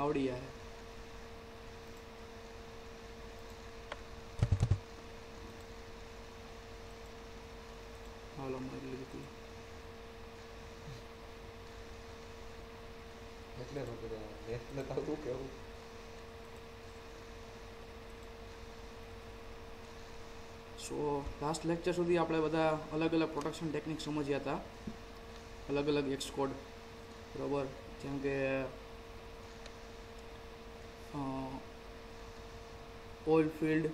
આવડી જાય. હાલો મારી લીધી એટલે એટલે તો શું કેવું. સો લાસ્ટ લેક્ચર સુધી આપણે બધા અલગ અલગ પ્રોટેક્શન ટેકનિક સમજ્યા હતા, અલગ અલગ એક્સકોડ, બરાબર. જેમ કે ઓઇલ ફિલ્ડ,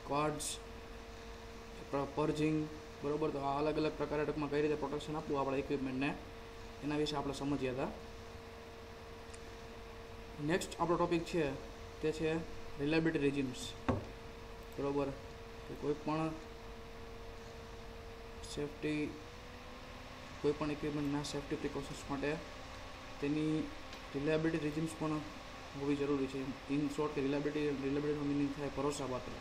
કાર્ડ્સ, પર્જિંગ, બરાબર. તો આ અલગ અલગ પ્રકારે ટૂંકમાં કઈ રીતે પ્રોટેક્શન આપવું આપણા ઇક્વિપમેન્ટને, એના વિશે આપણે સમજ્યા હતા. નેક્સ્ટ આપણો ટોપિક છે તે છે રિલાયબિલિટી રેજિમ્સ, બરાબર. કે કોઈ પણ ઇક્વિપમેન્ટના સેફ્ટી પ્રિકોશન્સ માટે તેની રિલાયબિલિટી રેજિમ્સ પણ હોવી જરૂરી છે. ઇન શોર્ટ કે રિલાયબિલિટીનો મિનિંગ થાય ભરોસાપાત્ર,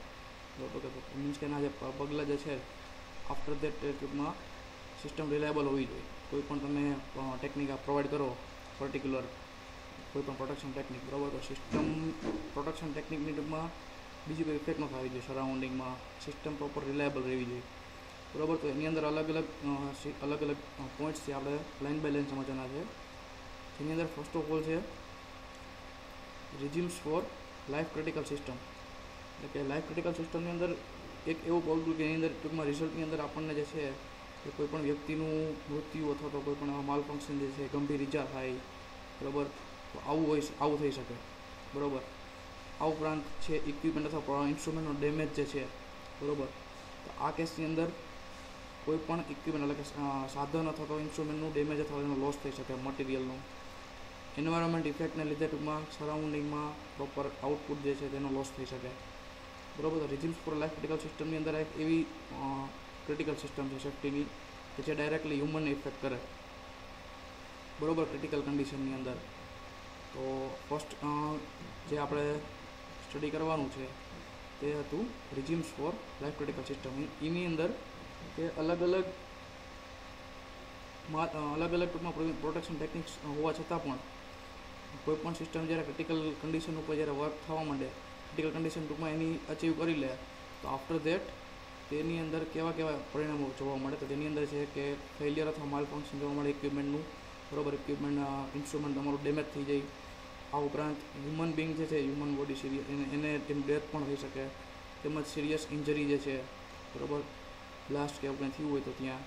બરાબર. કે મીન્સ કે એના જે પગલાં જે છે આફ્ટર દેટ ટૂંકમાં સિસ્ટમ રિલાયબલ હોવી જોઈએ. કોઈ પણ તમે ટેકનિક પ્રોવાઈડ કરો પર્ટિક્યુલર કોઈ પણ પ્રોટેક્શન ટેકનિક, બરાબર. તો સિસ્ટમ પ્રોટેક્શન ટેકનિકની ટૂંકમાં બીજી કોઈ ઇફેક્ટ ન થવી જોઈએ સરાઉન્ડિંગમાં, સિસ્ટમ પ્રોપર રિલાયબલ રહેવી જોઈએ, બરાબર. તો એની અંદર અલગ અલગ પોઈન્ટ્સથી આપણે લાઇન બાય લાઇન સમજવાના છે. જેની અંદર ફર્સ્ટ ઓફ ઓલ છે રેજિમ્સ ફોર લાઈફ ક્રિટિકલ સિસ્ટમ. એટલે કે લાઈફ ક્રિટિકલ સિસ્ટમની અંદર એક એવું પગલું કે એની અંદર ટૂંકમાં રિઝલ્ટની અંદર આપણને જે છે કે કોઈ પણ વ્યક્તિનું મૃત્યુ અથવા તો કોઈ પણ માલ ફંક્શન જે છે ગંભીર ઈજા થાય, બરાબર. તો આવું થઈ શકે, બરાબર. આ ઉપરાંત છે ઇક્વિપમેન્ટ અથવા ઇન્સ્ટ્રુમેન્ટનો ડેમેજ જે છે, બરાબર. તો આ કેસની અંદર કોઈ પણ ઇક્વિપમેન્ટ એટલે કે સાધન અથવા તો ઇન્સ્ટ્રુમેન્ટનું ડેમેજ અથવા એનો લોસ થઈ શકે, મટીરિયલનું. એન્વાયરમેન્ટ ઇફેક્ટને લીધે ટૂંકમાં સરાઉન્ડિંગમાં પ્રોપર આઉટપુટ જે છે તેનો લોસ થઈ શકે, બરાબર. તો રેજિમ્સ ફોર લાઈફ ક્રિટિકલ સિસ્ટમની અંદર એક એવી ક્રિટિકલ સિસ્ટમ છે સેફ્ટીની કે જે ડાયરેક્ટલી હ્યુમનને ઇફેક્ટ કરે, બરાબર, ક્રિટિકલ કન્ડિશનની અંદર. તો ફર્સ્ટ જે આપણે સ્ટડી કરવાનું છે તે હતું regimes for life critical system. એની અંદર કે અલગ અલગ ટૂંકમાં પ્રોટેક્શન ટેકનિક્સ હોવા છતાં પણ કોઈ પણ સિસ્ટમ જ્યારે ક્રિટિકલ કન્ડિશન ઉપર જ્યારે વર્ક થવા માંડે, ક્રિટિકલ કન્ડિશન ટૂંકમાં એની અચીવ કરી લે, તો આફ્ટર દેટ તેની અંદર કેવા પરિણામો જોવા મળે. તો તેની અંદર છે કે ફેલિયર અથવા માલ ફંક્શન જોવા મળે ઇક્વિપમેન્ટનું, બરાબર. ઇક્વિપમેન્ટ ઇન્સ્ટ્રુમેન્ટ તમારું ડેમેજ થઈ જાય. આ ઉપરાંત હ્યુમન બિંગ જે છે, હ્યુમન બોડી સિરિયસ એને ડેથ પણ થઈ શકે, તેમજ સિરિયસ ઇન્જરી જે છે, બરાબર, બ્લાસ્ટ કે એવું કંઈ થયું હોય તો ત્યાં,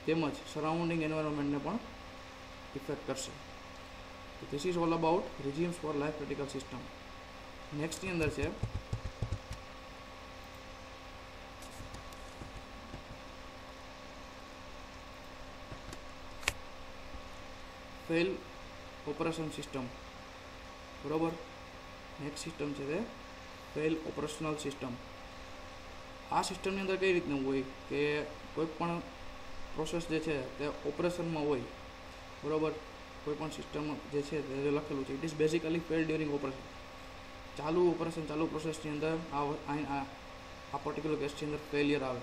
તેમજ સરાઉન્ડિંગ એન્વાયરમેન્ટને પણ ઇફેક્ટ કરશે. તો this is all about regimes for life critical system. નેક્સ્ટની અંદર છે ફેલ ઓપરેશન સિસ્ટમ, બરાબર. નેક્સ્ટ સિસ્ટમ છે તે ફેલ ઓપરેશનલ સિસ્ટમ. આ સિસ્ટમની અંદર કઈ રીતનું હોય કે કોઈ પણ પ્રોસેસ જે છે તે ઓપરેશનમાં હોય, બરાબર. કોઈ પણ સિસ્ટમ જે છે તે લખેલું છે it is basically fail during operation. ચાલુ પ્રોસેસની અંદર આ પર્ટિક્યુલર કેસની અંદર ફેલિયર આવે,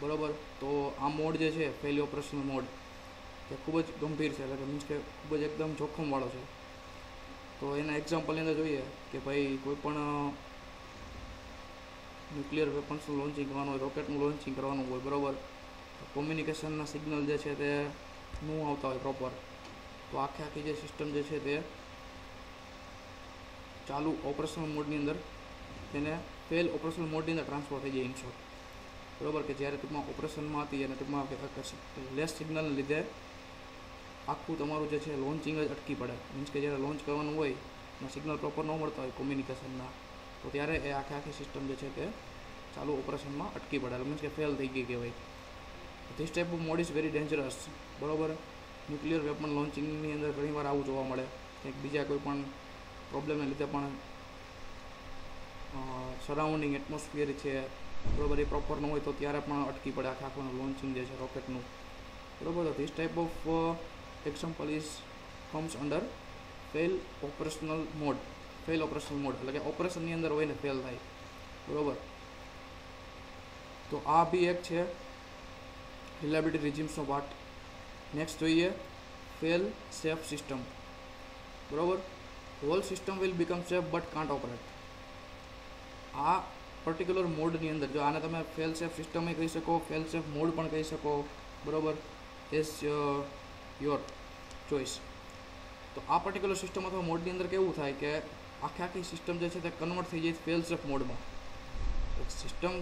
બરાબર. તો આ મોડ જે છે ફેલ ઓપરેશનલ મોડ તે ખૂબ જ ગંભીર છે, એટલે કે મીન્સ કે ખૂબ જ એકદમ જોખમવાળો છે. તો એના એક્ઝામ્પલની અંદર જોઈએ કે ભાઈ કોઈ પણ ન્યુક્લિયર વેપન્સનું લોન્ચિંગ કરવાનું હોય, રોકેટનું લોન્ચિંગ કરવાનું હોય, બરાબર. કોમ્યુનિકેશનના સિગ્નલ જે છે તે ન આવતા હોય પ્રોપર, તો આખી જે સિસ્ટમ જે છે તે ચાલુ ઓપરેશનલ મોડની અંદર તેને ફેલ ઓપરેશનલ મોડની અંદર ટ્રાન્સફર થઈ જાય ઇનશોર્ટ, બરાબર. કે જ્યારે ટૂંકમાં ઓપરેશનમાં હતી અને ટૂંકમાં લેસ સિગ્નલને લીધે આખું તમારું જે છે લોન્ચિંગ જ અટકી પડે. મીન્સ કે જ્યારે લોન્ચ કરવાનું હોય અને સિગ્નલ પ્રોપર ન મળતા હોય કોમ્યુનિકેશનના, તો ત્યારે એ આખી સિસ્ટમ જે છે તે ચાલુ ઓપરેશનમાં અટકી પડે, મીન્સ કે ફેલ થઈ ગઈ કહેવાય. This type of mode is very dangerous, બરાબર. ન્યુક્લિયર વેપન લોન્ચિંગની અંદર ઘણીવાર આવું જોવા મળે કે બીજા કોઈ પણ પ્રોબ્લેમને લીધે પણ સરાઉન્ડિંગ એટમોસ્ફિયર છે, બરાબર, એ પ્રોપર ન હોય તો ત્યારે પણ અટકી પડે આખું લોન્ચિંગ જે છે રોકેટનું, બરાબર. તો this type of example is comes under fail operational mode. એટલે કે ઓપરેશનની અંદર હોય ને ફેલ થાય, બરાબર. તો આ બી એક છે રિલાયબિલિટી રેજિમ્સનો પાર્ટ. નેક્સ્ટ જોઈએ ફેલ સેફ સિસ્ટમ, બરાબર. Whole system will become safe but can't operate. આ પર્ટિક્યુલર મોડની અંદર જો આને તમે ફેલ સેફ સિસ્ટમ કહી શકો, ફેલ સેફ મોડ પણ કહી શકો, બરાબર, એઝ યોર ચોઇસ. તો આ પર્ટિક્યુલર સિસ્ટમ અથવા મોડની અંદર કેવું થાય કે આખી સિસ્ટમ જે છે તે કન્વર્ટ થઈ જાય ફેલ સેફ મોડમાં. સિસ્ટમ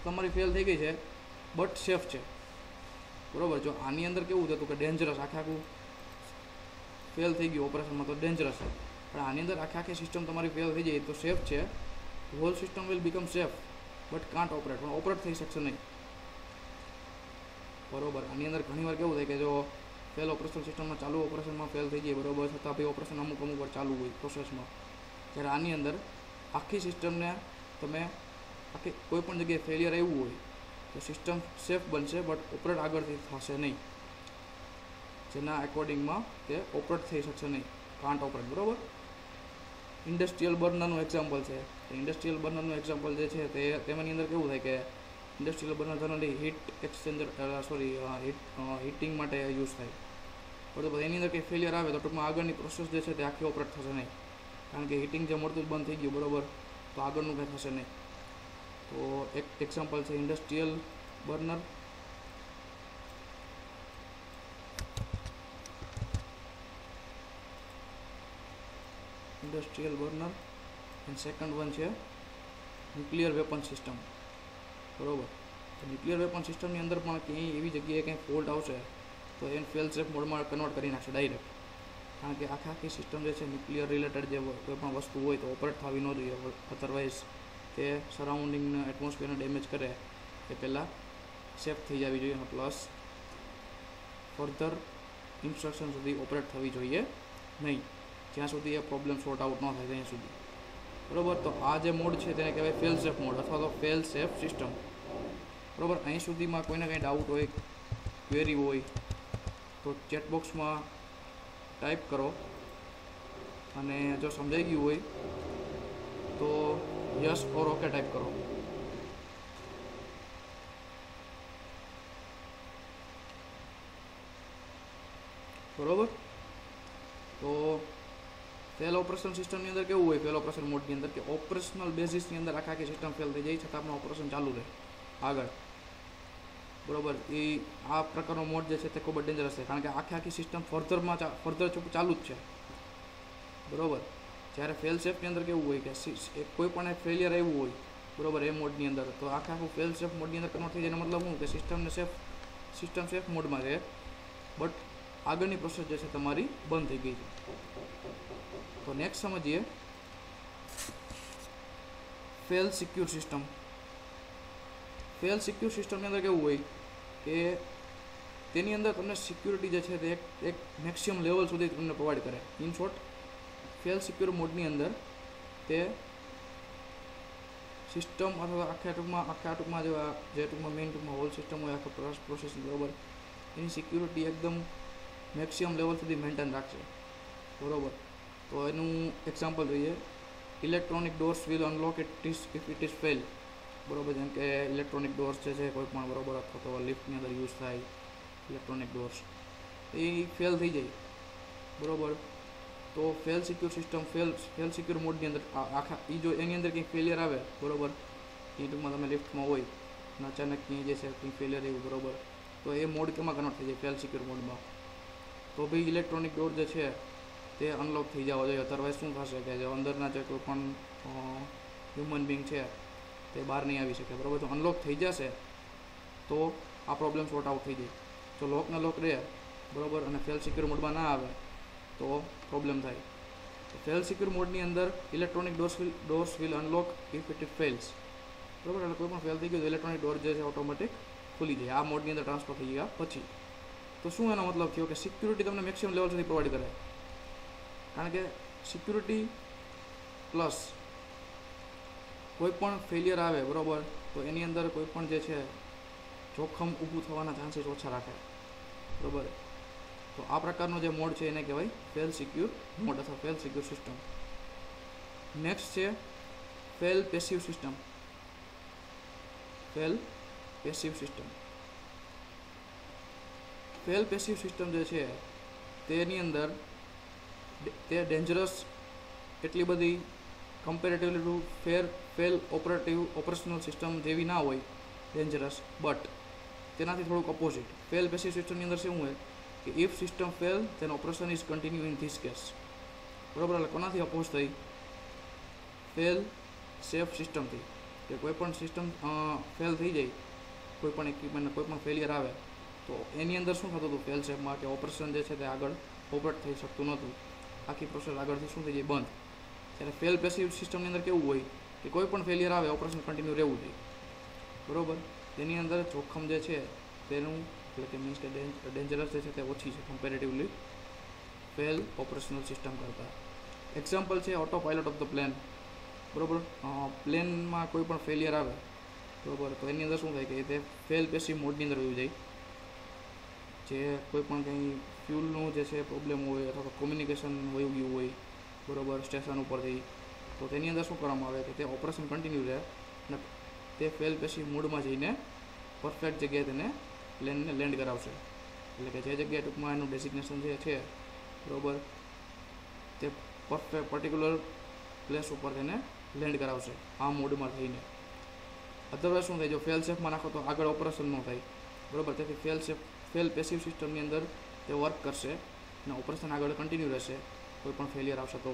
તમારી ફેલ થઈ ગઈ છે બટ સેફ છે, બરાબર. જો આની અંદર કેવું થતું કે ડેન્જરસ, આખું ફેલ થઈ ગયું ઓપરેશનમાં તો ડેન્જરસ છે, પણ આની અંદર આખી સિસ્ટમ તમારી ફેલ થઈ જાય તો સેફ છે. Whole system will become safe but can't operate, પણ ઓપરેટ થઈ શકશે નહીં, બરાબર. આની અંદર ઘણીવાર કેવું થાય કે જો ફેલ ઓપરેશન સિસ્ટમમાં ચાલુ ઓપરેશનમાં ફેલ થઈ જાય, બરાબર, છતાં બી ઓપરેશન અમુક વાર ચાલુ હોય પ્રોસેસમાં, જ્યારે આની અંદર આખી સિસ્ટમને તમે આખી કોઈ પણ જગ્યાએ ફેલિયર આવ્યું હોય તો સિસ્ટમ સેફ બનશે બટ ઓપરેટ આગળથી થશે નહીં, જેના એકોર્ડિંગમાં તે ઓપરેટ થઈ શકશે નહીં, કાન્ટ ઓપરેટ, બરાબર. ઇન્ડસ્ટ્રીયલ બર્નરનું એક્ઝામ્પલ છે. ઇન્ડસ્ટ્રીયલ બર્નરનું એક્ઝામ્પલ જે છે તેમાંની અંદર કેવું થાય કે industrial burner generally heat exchanger heating માટે યુઝ થાય, બરાબર. એની અંદર કંઈ ફેલિયર આવે તો ટૂંકમાં આગળની પ્રોસેસ જે છે તે આખી ઓપરેટ થશે નહીં, કારણ કે હીટિંગ જે મળતું જ બંધ થઈ ગયું, બરાબર, તો આગળનું કંઈ થશે નહીં. તો એક એક્ઝામ્પલ છે industrial burner. Industrial burner and second one છે ન્યુક્લિયર વેપન સિસ્ટમ, બરાબર. તો ન્યુક્લિયર વેપન સિસ્ટમની અંદર પણ ક્યાંય એવી જગ્યાએ કંઈ ફોલ્ટ આવશે તો એને ફેલ સેફ મોડમાં કન્વર્ટ કરી નાખશે ડાયરેક્ટ, કારણ કે આખી સિસ્ટમ જે છે ન્યુક્લિયર રિલેટેડ જે કોઈ પણ વસ્તુ હોય તો ઓપરેટ થવી ન જોઈએ, અધરવાઇઝ તે સરાઉન્ડિંગના એટમોસ્ફિયરને ડેમેજ કરે એ પહેલાં સેફ થઈ જવી જોઈએ, અને પ્લસ ફર્ધર ઇન્સ્ટ્રક્શન સુધી ઓપરેટ થવી જોઈએ નહીં, જ્યાં સુધી એ પ્રોબ્લેમ સોર્ટ આઉટ ન થાય ત્યાં સુધી, બરાબર. તો આ જે મોડ છે તેને કહેવાય ફેલ સેફ મોડ અથવા તો ફેલ સેફ સિસ્ટમ, બરાબર. અહીં સુધીમાં કોઈને કંઈ ડાઉટ હોય, ક્વેરી હોય તો ચેટબોક્સમાં ટાઈપ કરો, અને જો સમજાઈ ગયું હોય તો યસ ઓર ઓકે ટાઈપ કરો. બરાબર. તો ફેલ ઓપરેશન સિસ્ટમની અંદર કેવું હોય, ફેલ ઓપરેશન મોડની અંદર કે ઓપરેશનલ બેઝિસની અંદર આખી સિસ્ટમ ફેલ થઈ જાય છતાં પણ ઓપરેશન ચાલુ રહે આગળ, બરાબર. એ આ પ્રકારનો મોડ જે છે તે ખૂબ જ ડેન્જરસ છે, કારણ કે આખી સિસ્ટમ ફર્ધર ચાલુ જ છે, બરાબર. જ્યારે ફેલ સેફની અંદર કેવું હોય કે કોઈ પણ એક ફેલિયર આવ્યું હોય, બરાબર, એ મોડની અંદર તો આખું ફેલ સેફ મોડની અંદર કન્વર્ટ થઈ જાય. મતલબ શું કે સિસ્ટમ સેફ મોડમાં છે બટ આગળની પ્રોસેસ જે છે તમારી બંધ થઈ ગઈ છે. તો નેક્સ્ટ સમજીએ fail secure system. Fail secure સિસ્ટમની અંદર કેવું હોય કે તેની અંદર તમને સિક્યુરિટી જે છે તે એક મેક્સિમમ લેવલ સુધી તમને પ્રોવાઈડ કરે. ઇન શોર્ટ, ફેલ સિક્યોર મોડની અંદર તે સિસ્ટમ અથવા આખા ટૂંકમાં જે ટૂંકમાં મેઇન ટૂંકમાં હોલ સિસ્ટમ હોય આખા પ્રોસેસ, બરાબર, એની સિક્યુરિટી એકદમ મેક્સિમમ લેવલ સુધી મેન્ટેન રાખશે, બરાબર. તો એનું એક્ઝામ્પલ જોઈએ, electronic doors will unlock if it is fail, બરાબર. જેમ કે ઇલેક્ટ્રોનિક ડોર્સ જે છે કોઈ પણ, બરાબર, અથવા તો લિફ્ટની અંદર યુઝ થાય ઇલેક્ટ્રોનિક ડોર્સ, એ ફેલ થઈ જાય, બરાબર. તો fail secure system fail secure મોડની અંદર આખા જો એની અંદર કંઈક ફેલિયર આવે, બરાબર, એ ટૂંકમાં તમે લિફ્ટમાં હોય અને અચાનક ક્યાંય જે છે કંઈક ફેલિયર આવ્યું, બરાબર, તો એ મોડ કેમાં કન્વર્ટ થઈ જાય, ફેલ સિક્યોર મોડમાં. તો ભાઈ ઇલેક્ટ્રોનિક ડોર જે છે તે અનલોક થઈ જવા જોઈએ, અધરવાઇઝ શું થશે કે જે અંદરના જે કોઈ પણ હ્યુમન બિંગ છે તે બહાર નહીં આવી શકે, બરાબર. તો અનલોક થઈ જશે તો આ પ્રોબ્લેમ સોર્ટ આઉટ થઈ જાય. જો લોકને લોક રહે, બરાબર, અને ફેલ સિક્યોર મોડમાં ના આવે તો પ્રોબ્લેમ થાય. તો ફેલ સિક્યોર મોડની અંદર electronic doors will unlock if it fails, બરાબર. એટલે કોઈ પણ ફેલ થઈ ગયું તો ઇલેક્ટ્રોનિક ડોર જે છે ઓટોમેટિક ખુલી જાય આ મોડની અંદર ટ્રાન્સફર થઈ ગયા પછી. તો શું એનો મતલબ થયો કે સિક્યુરિટી તમને મેક્સિમમ લેવલ સુધી પ્રોવાઈડ કરે, કારણ કે સિક્યુરિટી પ્લસ કોઈ પણ ફેલિયર આવે, બરાબર, તો એની અંદર કોઈ પણ જે છે જોખમ ઊભું થવાના ચાન્સીસ ઓછા રાખે, બરાબર. તો આ પ્રકારનો જે મોડ છે એને કહેવાય ફેલ સિક્યોર મોડ અથવા ફેલ સિક્યોર સિસ્ટમ. નેક્સ્ટ છે fail passive system. Fail passive system fail passive system જે છે તેની અંદર તે ડેન્જરસ એટલી બધી comparatively to fail operational system જેવી ના હોય ડેન્જરસ, બટ તેનાથી થોડુંક અપોઝિટ. ફેલ પેસિવ સિસ્ટમની અંદર શું હોય કે if system fail then operation is continue in this case. બરાબર, એટલે કોનાથી અપોઝ થઈ? ફેલ સેફ સિસ્ટમથી. કે કોઈ પણ સિસ્ટમ ફેલ થઈ જાય, કોઈ પણ ઇક્વિપમેન્ટને કોઈ પણ ફેલિયર આવે તો એની અંદર શું થતું હતું ફેલ સેફમાં કે ઓપરેશન જે છે તે આગળ ઓપરેટ થઈ શકતું નહોતું, આખી પ્રોસેસ આગળથી શું થઈ જાય બંધ. ત્યારે ફેલ પેસિવ સિસ્ટમની અંદર કેવું હોય કે કોઈ પણ ફેલિયર આવે ઓપરેશન કન્ટિન્યુ રહેવું જોઈએ. બરાબર, તેની અંદર જોખમ જે છે તેનું એટલે કે મીન્સ કે ડેન્જરસ જે છે તે ઓછી છે કમ્પેરેટિવલી ફેલ ઓપરેશનલ સિસ્ટમ કરતાં. એક્ઝામ્પલ છે auto pilot of the plane. બરાબર, પ્લેનમાં કોઈ પણ ફેલિયર આવે બરાબર તો એની અંદર શું થાય કે તે ફેલ પેસિવ મોડની અંદર હોવી જાય. જે કોઈ પણ કંઈ ફ્યુલનું જે છે પ્રોબ્લેમ હોય અથવા તો કોમ્યુનિકેશન વયું ગયું હોય બરાબર સ્ટેશન ઉપરથી, તો તેની અંદર શું કરવામાં આવે કે તે ઓપરેશન કન્ટિન્યુ રહે અને તે ફેલ પેસિવ મોડમાં જઈને પરફેક્ટ જગ્યાએ તેને પ્લેનને લેન્ડ કરાવશે. એટલે કે જે જગ્યાએ ટૂંકમાં એનું ડેઝિગ્નેશન જે છે બરાબર તે પરફેક્ટ પર્ટિક્યુલર પ્લેસ ઉપર તેને લેન્ડ કરાવશે આ મોડમાં થઈને. અધરવાઇઝ શું થાય, જો ફેલ સેફમાં નાખો તો આગળ ઓપરેશન ન થાય. બરાબર, તેથી ફેલ પેસિવ સિસ્ટમની અંદર તે વર્ક કરશે અને ઓપરેશન આગળ કન્ટિન્યુ રહેશે કોઈ પણ ફેલિયર આવશે તો.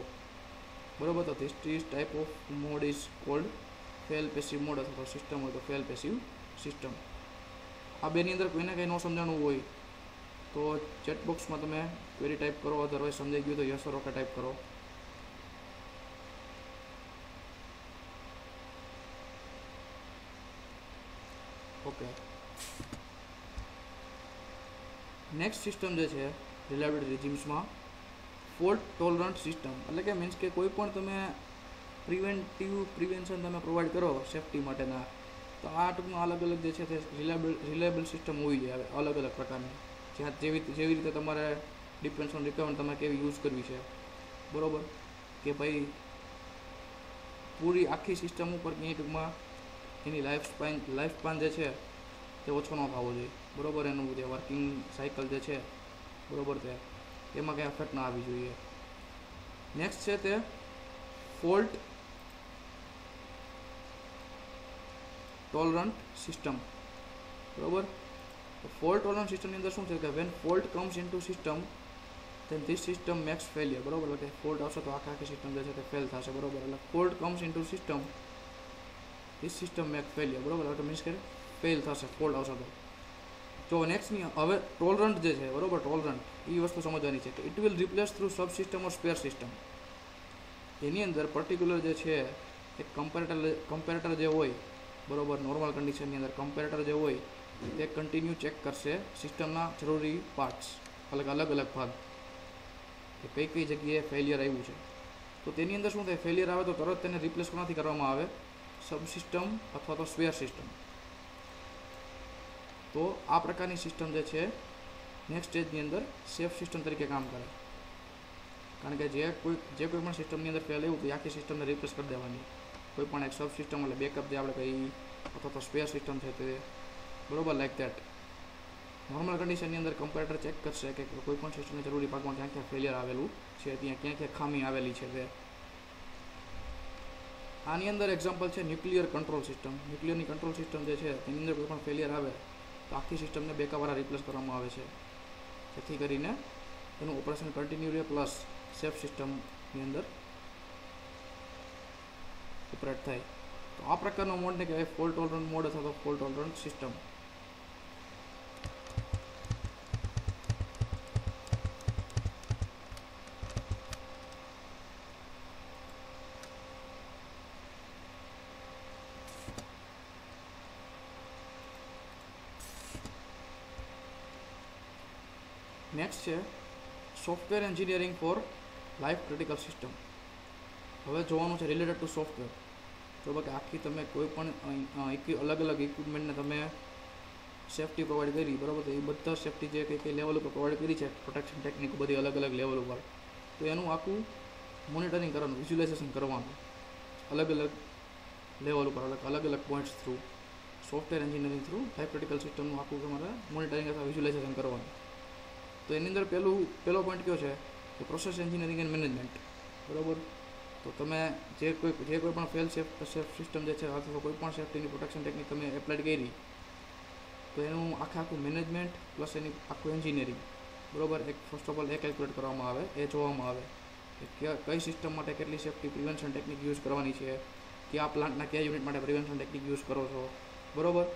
બરાબર, તો this type of mode is called fail passive mode અથવા તો સિસ્ટમ હોય તો ફેલ પેસિવ સિસ્ટમ. આ બેની અંદર કોઈને કંઈ ન સમજાણું હોય તો ચેટ બોક્સમાં તમે ક્વેરી ટાઈપ કરો, અધરવાઇઝ સમજાઈ ગયું તો યસ ઓર ઓકે ટાઈપ કરો. ઓકે, નેક્સ્ટ સિસ્ટમ જે છે રિલાયબિલિટી રિજીમ્સમાં ફોલ્ટ ટોલરન્ટ સિસ્ટમ. એટલે કે મીન્સ કે કોઈ પણ તમે પ્રિવેન્શન તમે પ્રોવાઈડ કરો સેફટી માટેના, તો આ ટૂંકમાં અલગ અલગ જે છે તે રિલાયબલ સિસ્ટમ હોવી જોઈએ અલગ અલગ પ્રકારની. જ્યાં જેવી રીતે તમારે ડિપેન્ડ્સ ઓન રિક્વાયરમેન્ટ તમે કેવી યુઝ કરવી છે. બરાબર, કે ભાઈ પૂરી આખી સિસ્ટમ ઉપર ક્યાંય ટૂંકમાં એની લાઈફ સ્પાન જે છે તે ઓછો ન થવો જોઈએ. બરાબર, એનું જે વર્કિંગ સાયકલ જે છે બરાબર તેમાં કંઈ અફેક્ટ ના આવવી જોઈએ. નેક્સ્ટ છે તે ફોલ્ટ ટોલરન્ટ સિસ્ટમ. બરાબર, તો ફોલ્ટ ટોલરન્ટ સિસ્ટમની અંદર શું છે કે when fault comes into system then this system makes failure. બરાબર, એટલે ફોલ્ટ આવશે તો આખી સિસ્ટમ જે છે તે ફેલ થશે. બરાબર, એટલે fault comes into system this system make failure. બરાબર, એટલે મીન્સ કે ફેલ થશે ફોલ્ટ આવશે તો. જો નેક્સ્ટની હવે ટોલરન્ટ જે છે બરાબર, ટોલરન્ટ એ વસ્તુ સમજવાની છે કે it will replace through sub system or spare system. એની અંદર પર્ટિક્યુલર જે છે એક કમ્પેરેટર જે હોય બરાબર, નોર્મલ કન્ડિશનની અંદર કમ્પેરેટર જે હોય તે કન્ટિન્યુ ચેક કરશે સિસ્ટમના જરૂરી પાર્ટ્સ, અલગ અલગ ભાગ કે કઈ જગ્યાએ ફેલિયર આવ્યું છે. તો તેની અંદર શું થાય, ફેલિયર આવે તો તરત તેને રિપ્લેસ કોનાથી કરવામાં આવે, સબ સિસ્ટમ અથવા તો સ્પેર સિસ્ટમ. તો આ પ્રકારની સિસ્ટમ જે છે નેક્સ્ટ સ્ટેજની અંદર સેફ સિસ્ટમ તરીકે કામ કરે. કારણ કે જે કોઈ પણ સિસ્ટમની અંદર ફેલ આવ્યું તો આખી સિસ્ટમને રિપ્લેસ કરી દેવાની. કોઈ પણ એક સબ સિસ્ટમ એટલે બેકઅપ જે આપણે કહીએ અથવા તો સ્પેર સિસ્ટમ છે તે બરાબર લાઈક દેટ. નોર્મલ કન્ડિશનની અંદર કમ્પેરેટર ચેક કરશે કે કોઈ પણ સિસ્ટમની જરૂરી ભાગમાં ક્યાં ક્યાં ફેલિયર આવેલું છે, ત્યાં ક્યાં ખામી આવેલી છે તે. આની અંદર એક્ઝામ્પલ છે ન્યુક્લિયર કંટ્રોલ સિસ્ટમ. ન્યુક્લિયરની કંટ્રોલ સિસ્ટમ જે છે તેની અંદર કોઈ પણ ફેલિયર આવે તો આખી સિસ્ટમને બેકઅપવાળા રિપ્લેસ કરવામાં આવે છે, જેથી કરીને એનું ઓપરેશન કન્ટિન્યુ રહે પ્લસ સેફ સિસ્ટમની અંદર ઓપરેટ થાય. તો આ પ્રકારનો મોડને કહેવાય ફોલ્ટ ટોલરન્ટ મોડ અથવા તો ફોલ્ટ ટોલરન્ટ સિસ્ટમ. નેક્સ્ટ છે software engineering four life critical system. હવે જોવાનું છે રિલેટેડ ટુ સોફ્ટવેર. તો કે આખી તમે કોઈ પણ અલગ અલગ ઇક્વિપમેન્ટને તમે સેફટી પ્રોવાઈડ કરી બરાબર, તો એ બધા સેફટી જે કઈ લેવલ ઉપર પ્રોવાઈડ કરી છે પ્રોટેક્શન ટેકનિક બધી અલગ અલગ લેવલ ઉપર, તો એનું આખું મોનિટરિંગ કરવાનું, વિઝ્યુલાઇઝેશન કરવાનું અલગ અલગ લેવલ ઉપર અલગ અલગ points through software engineering through life critical સિસ્ટમનું આખું તમારે મોનિટરિંગ અથવા વિઝ્યુલાઇઝેશન કરવાનું. તો એની અંદર પહેલો પોઈન્ટ કયો છે કે પ્રોસેસ એન્જિનિયરિંગ એન્ડ મેનેજમેન્ટ. બરાબર, તો તમે જે કોઈ પણ ફેલ સેફ સિસ્ટમ જે છે અથવા કોઈ પણ સેફ્ટીની પ્રોટેક્શન ટેકનિક તમે એપ્લાઇડ કરી, તો એનું આખું મેનેજમેન્ટ પ્લસ એની આખું એન્જિનિયરિંગ બરાબર એક first of all A calculate કરવામાં આવે, એ જોવામાં આવે કે કઈ સિસ્ટમ માટે કેટલી સેફ્ટી પ્રિવેન્શન ટેકનિક યુઝ કરવાની છે, કયા પ્લાન્ટના કયા યુનિટ માટે પ્રિવેન્શન ટેકનિક યુઝ કરો છો બરાબર.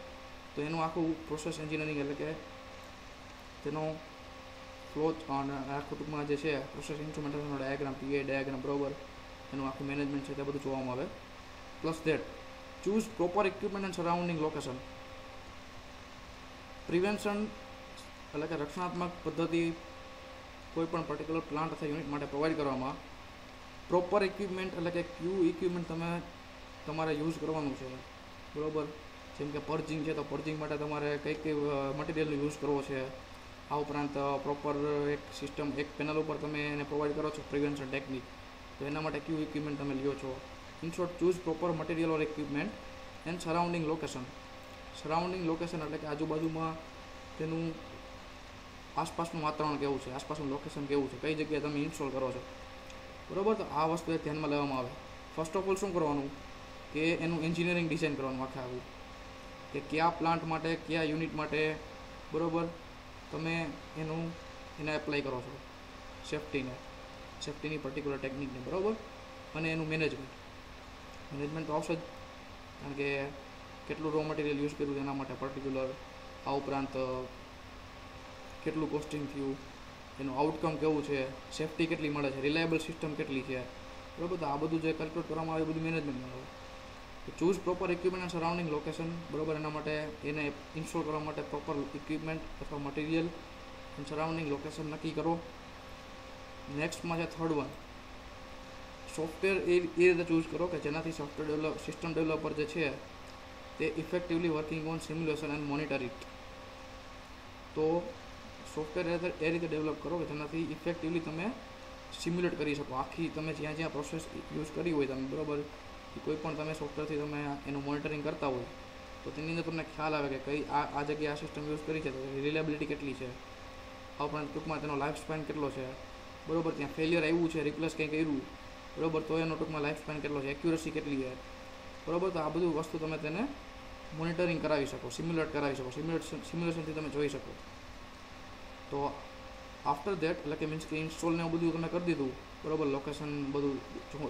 તો એનું આખું પ્રોસેસ એન્જિનિયરિંગ એટલે કે તેનો ફ્લો આખું ટૂંકમાં જે છે પ્રોસેસ ઇન્સ્ટ્રુમેન્ટેશનનો ડાયાગ્રામ, પીઆઈ ડાયાગ્રામ બરાબર, એનું આખું મેનેજમેન્ટ છે તે બધું જોવામાં આવે. Plus that choose proper equipment and surrounding location. Prevention એટલે કે રક્ષણાત્મક પદ્ધતિ કોઈ પણ પર્ટિક્યુલર પ્લાન્ટ અથવા યુનિટ માટે પ્રોવાઈડ કરવામાં પ્રોપર ઇક્વિપમેન્ટ એટલે કે ક્યુ ઇક્વિપમેન્ટ તમારે યુઝ કરવાનું છે બરાબર. જેમ કે પર્જિંગ છે તો પર્જિંગ માટે તમારે કઈ મટીરિયલનો યુઝ કરવો છે. આ ઉપરાંત પ્રોપર એક સિસ્ટમ એક પેનલ ઉપર તમે એને પ્રોવાઈડ કરો છો પ્રિવેન્શન ટેકનિક, તો એના માટે ક્યુ ઇક્વિપમેન્ટ તમે લ્યો છો. In short choose proper material or equipment and surrounding location. Surrounding location એટલે કે આજુબાજુમાં તેનું આસપાસનું વાતાવરણ કેવું છે, આસપાસનું લોકેશન કેવું છે, કઈ જગ્યાએ તમે ઇન્સ્ટોલ કરો છો બરાબર. તો આ વસ્તુ ધ્યાનમાં લેવામાં આવે. ફર્સ્ટ ઓફ ઓલ શું કરવાનું કે એનું એન્જિનિયરિંગ ડિઝાઇન કરવાનું આખું, કે કયા પ્લાન્ટ માટે કયા યુનિટ માટે બરાબર તમે એને એપ્લાય કરો છો સેફ્ટીની પર્ટિક્યુલર ટેકનિકને બરાબર. અને એનું મેનેજમેન્ટ તો આવશે જ, કારણ કે કેટલું રો મટીરિયલ યુઝ કર્યું એના માટે પર્ટિક્યુલર, આ ઉપરાંત કેટલું કોસ્ટિંગ થયું, એનું આઉટકમ કેવું છે, સેફ્ટી કેટલી મળે છે, રિલાયબલ સિસ્ટમ કેટલી છે બરાબર. તો આ બધું જે કેલ્ક્યુલેટ કરવામાં આવે એ બધું મેનેજમેન્ટમાં આવે. Choose proper equipment and surrounding location બરાબર. એના માટે એને ઇન્સ્ટોલ કરવા માટે પ્રોપર ઇક્વિપમેન્ટ અથવા મટીરિયલ એન્ડ સરાઉન્ડિંગ લોકેશન નક્કી કરો. નેક્સ્ટમાં છે થર્ડ વન, સોફ્ટવેર એ રીતે ચૂઝ કરો કે જેનાથી સિસ્ટમ ડેવલપર જે છે તે effectively working on simulation and monitor it. તો સોફ્ટવેર એ રીતે ડેવલપ કરો કે જેનાથી ઇફેક્ટિવલી તમે સિમ્યુલેટ કરી શકો આખી તમે જ્યાં પ્રોસેસ યુઝ કરી હોય તમે બરાબર. કોઈ પણ તમે સોફ્ટવેરથી તમે એનું મોનિટરિંગ કરતા હોય તો તેની અંદર તમને ખ્યાલ આવે કે કઈ આ જગ્યાએ આ સિસ્ટમ યુઝ કરી છે તો રિલાયબિલિટી કેટલી છે, આ ઉપરાંત ટૂંકમાં તેનો લાઈફ સ્પેન કેટલો છે બરાબર. ત્યાં ફેલિયર આવ્યું છે, રિપ્લેસ કંઈ કર્યું બરાબર, તો એનો ટૂંકમાં લાઈફ સ્પેન કેટલો છે, એક્યુરસી કેટલી છે બરાબર. તો આ બધું વસ્તુ તમે તેને મોનિટરિંગ કરાવી શકો, સિમ્યુલેટ કરાવી શકો, સિમ્યુલેશનથી તમે જોઈ શકો. તો આફ્ટર દેટ એટલે કે મીન્સ કે ઇન્સ્ટોલને એવું બધું તમે કરી દીધું બરાબર, લોકેશન બધું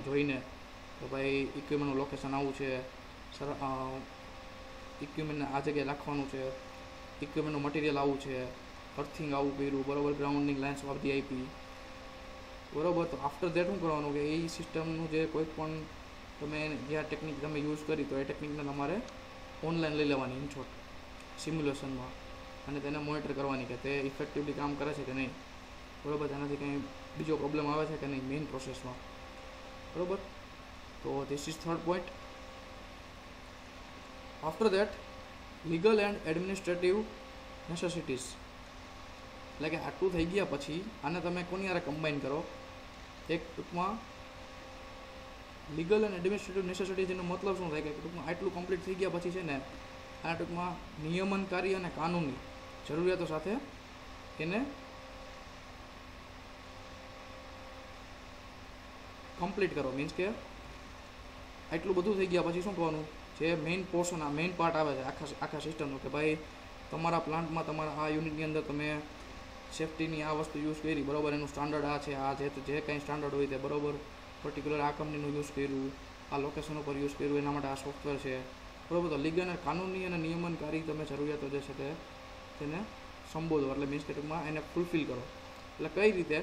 જોઈને કે ભાઈ ઇક્વિપમેન્ટનું લોકેશન આવું છે, ઇક્વિપમેન્ટને આ જગ્યાએ રાખવાનું છે, ઇક્વિપમેન્ટનું મટીરિયલ આવું છે, અર્થિંગ આવું કર્યું બરાબર, ગ્રાઉન્ડિંગ લાઇન્સ બધી આપી બરાબર. તો આફ્ટર દેટ શું કરવાનું કે એ સિસ્ટમનું જે કોઈ પણ તમે જે ટેકનિક તમે યુઝ કરી તો એ ટેકનિકને તમારે ઓનલાઈન લઈ લેવાની ઇનશોર્ટ સિમ્યુલેશનમાં, અને તેને મોનિટર કરવાની કે તે ઇફેક્ટિવલી કામ કરે છે કે નહીં બરાબર, તેનાથી કંઈ બીજો પ્રોબ્લેમ આવે છે કે નહીં મેઇન પ્રોસેસમાં બરાબર. તો this is third point. After that legal and administrative નેસેસિટીઝ એટલે કે આટલું થઈ ગયા પછી આને તમે કોની યારે કમ્બાઈન કરો, એક ટૂંકમાં લીગલ એન્ડ એડમિનિસ્ટ્રેટિવ નેસેસિટીઝ એનો મતલબ શું થાય કે ટૂંકમાં આટલું કમ્પ્લીટ થઈ ગયા પછી છે ને આ ટૂંકમાં નિયમનકારી અને કાનૂની જરૂરિયાતો સાથે એને કમ્પ્લીટ કરો. મીન્સ કે આટલું બધું થઈ ગયા પછી શું કરવાનું, જે મેઇન પોર્શન આ મેઇન પાર્ટ આવે છે આખા સિસ્ટમનો કે ભાઈ તમારા પ્લાન્ટમાં તમારા આ યુનિટની અંદર તમે સેફ્ટીની આ વસ્તુ યુઝ કરી બરાબર, એનું સ્ટાન્ડર્ડ આ છે, આ જે કંઈ સ્ટાન્ડર્ડ હોય તે બરાબર, પર્ટિક્યુલર આ કંપનીનું યુઝ કર્યું, આ લોકેશન ઉપર યુઝ કર્યું, એના માટે આ સોફ્ટવેર છે બરાબર. તો લીગલ અને કાનૂની અને નિયમનકારી તમે જરૂરિયાતો જે છે તેને સંબોધો એટલે મીન્સ કે ટૂંકમાં એને ફૂલફિલ કરો. એટલે કઈ રીતે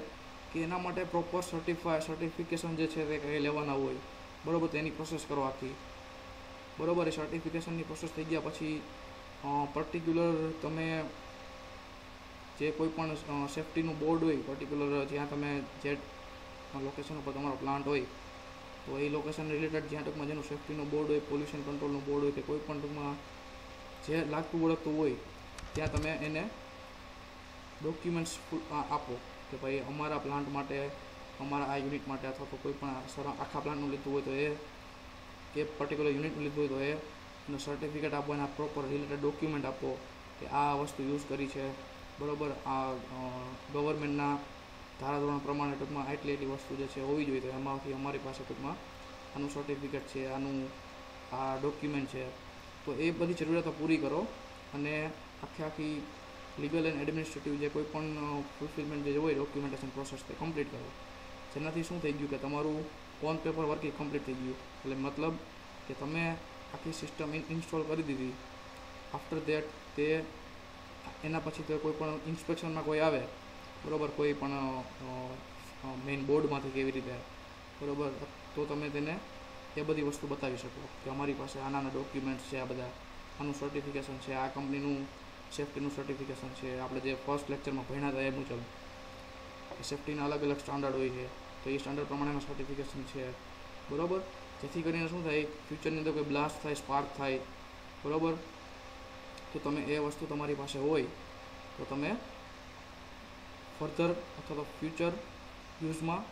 કે એના માટે પ્રોપર સર્ટિફિકેશન જે છે તે કંઈ લેવાના હોય બરાબર, તો એની પ્રોસેસ કરો આખી બરાબર. એ સર્ટિફિકેશનની પ્રોસેસ થઈ ગયા પછી પર્ટિક્યુલર તમે જે કોઈ પણ સેફ્ટીનું બોર્ડ હોય પર્ટિક્યુલર જ્યાં તમે જે લોકેશન ઉપર તમારો પ્લાન્ટ હોય તો એ લોકેશન રિલેટેડ જ્યાં ટૂંકમાં જેનું સેફ્ટીનું બોર્ડ હોય, પોલ્યુશન કંટ્રોલનું બોર્ડ હોય કે કોઈ પણ ટૂંકમાં જે લાગતું વળગતું હોય ત્યાં તમે એને ડોક્યુમેન્ટ્સ આપો કે ભાઈ અમારા પ્લાન્ટ માટે, અમારા આ યુનિટ માટે અથવા તો કોઈ પણ આખા પ્લાન્ટનું લીધું હોય તો એ પર્ટિક્યુલર યુનિટનું લીધું હોય તો એનો સર્ટિફિકેટ આપો, એના પ્રોપર રિલેટેડ ડોક્યુમેન્ટ આપો કે આ વસ્તુ યુઝ કરી છે બરાબર, આ ગવર્મેન્ટના ધારાધોરણ પ્રમાણે ટૂંકમાં આટલી વસ્તુ જે છે હોવી જોઈએ, તો એમાંથી અમારી પાસે ટૂંકમાં આનું સર્ટિફિકેટ છે, આનું આ ડોક્યુમેન્ટ છે, તો એ બધી જરૂરિયાતો પૂરી કરો અને આખી લીગલ એન્ડ એડમિનિસ્ટ્રેટિવ જે કોઈ પણ ફુલફિલમેન્ટ જે હોય ડોક્યુમેન્ટેશન પ્રોસેસ તે કમ્પ્લીટ કરો. જેનાથી શું થઈ ગયું કે તમારું on paper work A complete થઈ ગયું. એટલે મતલબ કે તમે આખી સિસ્ટમ ઇન્સ્ટોલ કરી દીધી. આફ્ટર દેટ તે એના પછી તો કોઈ પણ ઇન્સ્પેક્શનમાં કોઈ આવે, બરાબર, કોઈ પણ મેઇન બોર્ડમાંથી કેવી રીતે, બરાબર, તો તમે તેને એ બધી વસ્તુ બતાવી શકો કે અમારી પાસે આના ડોક્યુમેન્ટ્સ છે, આ બધા આનું સર્ટિફિકેશન છે, આ કંપનીનું સેફ્ટીનું સર્ટિફિકેશન છે, આપણે જે ફર્સ્ટ લેક્ચરમાં ભણ્યા હતા એ મુજબ સેફ્ટીના અલગ અલગ સ્ટાન્ડર્ડ હોય છે, તો એ સ્ટાન્ડર્ડ પ્રમાણેના સર્ટિફિકેશન છે, બરાબર. જેથી કરીને શું થાય, ફ્યુચરની અંદર કોઈ બ્લાસ્ટ થાય, સ્પાર્ક થાય, બરાબર, તો તમે એ વસ્તુ તમારી પાસે હોય તો તમે ફર્ધર અથવા તો ફ્યુચરમાં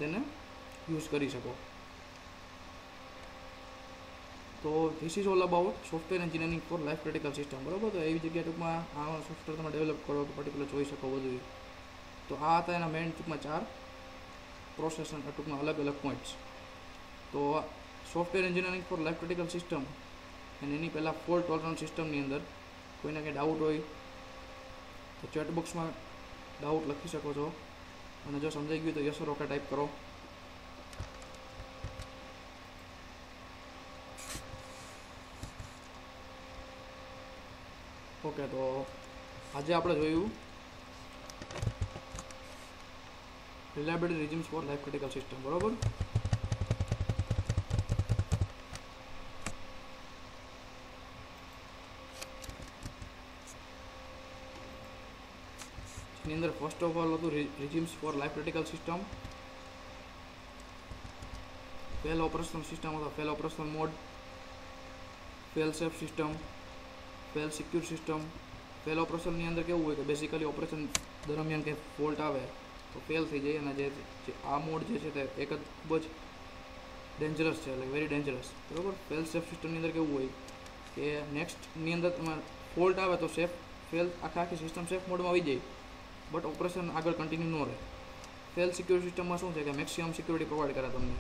તેને યુઝ કરી શકો. તો this is all about software engineering four life critical system, બરાબર. તો એવી જગ્યાએ ટૂંકમાં આ સોફ્ટવેર તમે ડેવલપ કરો તો પર્ટિક્યુલર જોઈ શકો બધું. તો આ હતા એના મેઇન ટૂંકમાં 4 પ્રોસેસ અને ટૂંકમાં અલગ અલગ પોઈન્ટ્સ. તો software engineering four life critical system અને એની પહેલાં ફોલ્ટ ટોલરન્ટ સિસ્ટમની અંદર કોઈને કંઈ ડાઉટ હોય તો ચેટ બોક્સમાં ડાઉટ લખી શકો છો, અને જો સમજાઈ ગયું તો યસ ઓર ઓકે ટાઈપ કરો. ઓકે, તો આજે આપણે જોયું reliability regimes for life critical system, બરાબર. એની અંદર ફર્સ્ટ ઓફ ઓલ હતું regimes for life critical system. Fail operational system હતો fail operational mode, fail safe system, fail secure system. Fail ઓપરેશનની અંદર કેવું હોય કે બેઝિકલી ઓપરેશન દરમિયાન કંઈ ફોલ્ટ આવે તો ફેલ થઈ જાય, અને જે આ મોડ જે છે તે એક જ ખૂબ જ ડેન્જરસ છે, એટલે વેરી ડેન્જરસ, બરાબર. ફેલ સેફ સિસ્ટમની અંદર કેવું હોય કે નેક્સ્ટની અંદર તમારે ફોલ્ટ આવે તો ફેલ આખી સિસ્ટમ સેફ મોડમાં આવી જાય, બટ ઓપરેશન આગળ કન્ટિન્યુ ન રહે. ફેલ સિક્યોર સિસ્ટમમાં શું છે કે મેક્સિમમ સિક્યોરિટી પ્રોવાઈડ કરે તમને.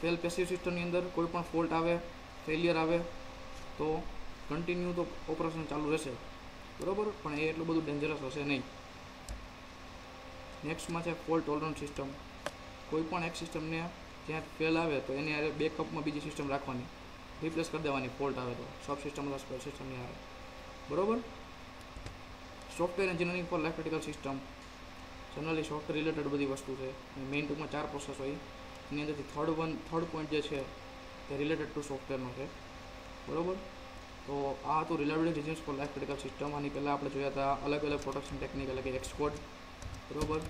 ફેલ પેસિવ સિસ્ટમની અંદર કોઈ પણ ફોલ્ટ આવે, ફેલિયર આવે તો કન્ટિન્યુ તો ઓપરેશન ચાલુ રહેશે, બરાબર, પણ એ એટલું બધું ડેન્જરસ હશે નહીં. નેક્સ્ટમાં છે ફોલ્ટ ટોલરન્ટ સિસ્ટમ. કોઈ પણ એક સિસ્ટમને જ્યાં ફેલ આવે તો એની હારે બેકઅપમાં બીજી સિસ્ટમ રાખવાની, રિપ્લેસ કરી દેવાની ફોલ્ટ આવે તો સબ સિસ્ટમ અથવા સ્પેર સિસ્ટમની હારે, બરાબર. Software engineering four life critical system generally software related બધી વસ્તુ છે. મેઇન ટૂંકમાં 4 પ્રોસેસ હોય, એની અંદરથી થર્ડ પોઈન્ટ જે છે તે રિલેટેડ ટુ સોફ્ટવેરનો છે, બરાબર. તો આ હતું reliability regimes for life critical system. આની પહેલાં આપણે જોયા હતા અલગ અલગ પ્રોડક્શન ટેકનિક, એટલે કે એક્સકોડ, બરાબર,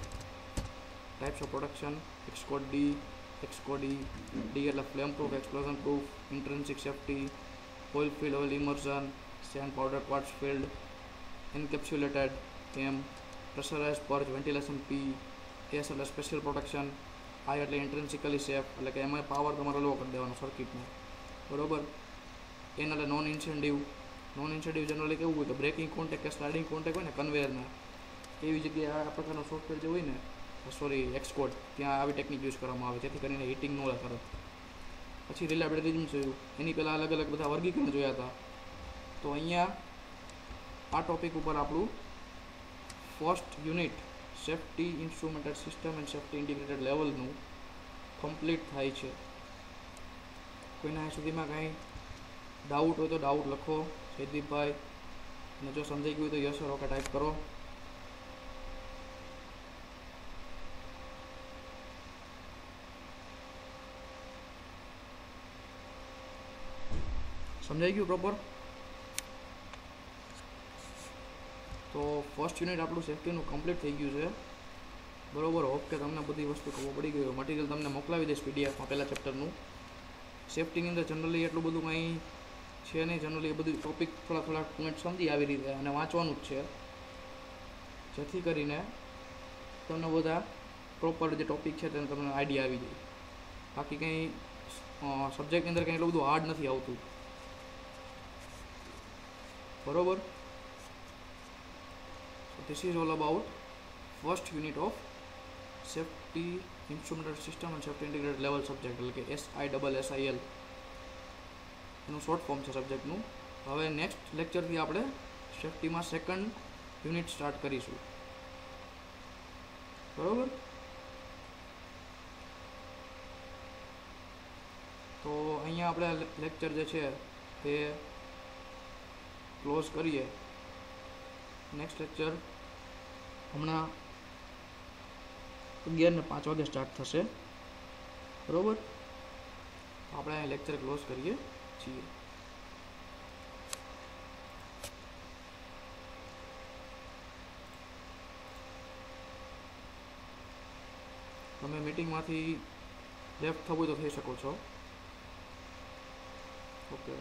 types of production, ex code D, ex code D એટલે flame proof, explosion proof, intrinsic safety, oil filled, oil immersion, sand powder quartz filled, encapsulated M, pressurize purge, ventilation P, S એટલે special protection, I એટલે intrinsically safe, એટલે કે એમાં power તમારે લો કરી દેવાનો સર્કિટનો, બરાબર. એન એટલે નોન ઇન્સેન્ટિવ જનરલી કેવું હોય કે બ્રેકિંગ કોન્ટેક્ટ કે સ્લાઇડિંગ કોન્ટેક્ટ હોય ને કન્વેયરના, એવી જગ્યાએ આ પ્રકારનો સોફ્ટવેર જે હોય ને, એક્સકોડ, ત્યાં આવી ટેકનિક યુઝ કરવામાં આવે જેથી કરીને હીટિંગ ન કરે. પછી રિલાયબિલિટી રેજિમ્સ જોયું, એની પહેલાં અલગ અલગ બધા વર્ગીકરણ જોયા હતા. તો અહીંયા આ ટોપિક ઉપર આપણું first unit safety instrumented system and safety integrated લેવલનું કમ્પ્લીટ થાય છે. કોઈના અહીં સુધીમાં કાંઈ ડાઉટ હોય તો ડાઉટ લખો જયદીપભાઈ, અને જો સમજાઈ ગયું હોય તો યસ ઓર ઓકે ટાઈપ કરો. સમજાઈ ગયું પ્રોપર? તો ફર્સ્ટ યુનિટ આપણું સેફ્ટીનું કમ્પ્લીટ થઈ ગયું છે, બરાબર. હોપ કે તમને બધી વસ્તુ ખબર પડી ગઈ. મટીરિયલ તમને મોકલાવી દઈશ પીડીએફમાં પહેલાં ચેપ્ટરનું. સેફ્ટીની અંદર જનરલી એટલું બધું કંઈ છે નહીં, જનરલી એ બધું ટોપિક થોડા પોઈન્ટ સમજી આવી રીતે અને વાંચવાનું જ છે, જેથી કરીને તમને બધા પ્રોપર જે ટોપિક છે તેને તમને આઈડિયા આવી જાય. બાકી કંઈ સબ્જેક્ટની અંદર કંઈ એટલું બધું હાર્ડ નથી આવતું, બરાબર. This is all about first unit of safety instrumented system and safety integrated level subject, એટલે કે SISSIL એનું શોર્ટ ફોર્મ છે સબ્જેક્ટનું. હવે નેક્સ્ટ લેક્ચરથી આપણે સેફ્ટીમાં સેકન્ડ યુનિટ સ્ટાર્ટ કરીશું, બરાબર. તો અહીંયા આપણે લેક્ચર જે છે એ ક્લોઝ કરીએ. નેક્સ્ટ લેક્ચર હમણાં 11:05 વાગે સ્ટાર્ટ થશે, બરાબર. આપણે અહીં લેક્ચર ક્લોઝ કરીએ છીએ. તમે મીટિંગમાંથી લેફ્ટ થવું તો થઈ શકો છો. ઓકે.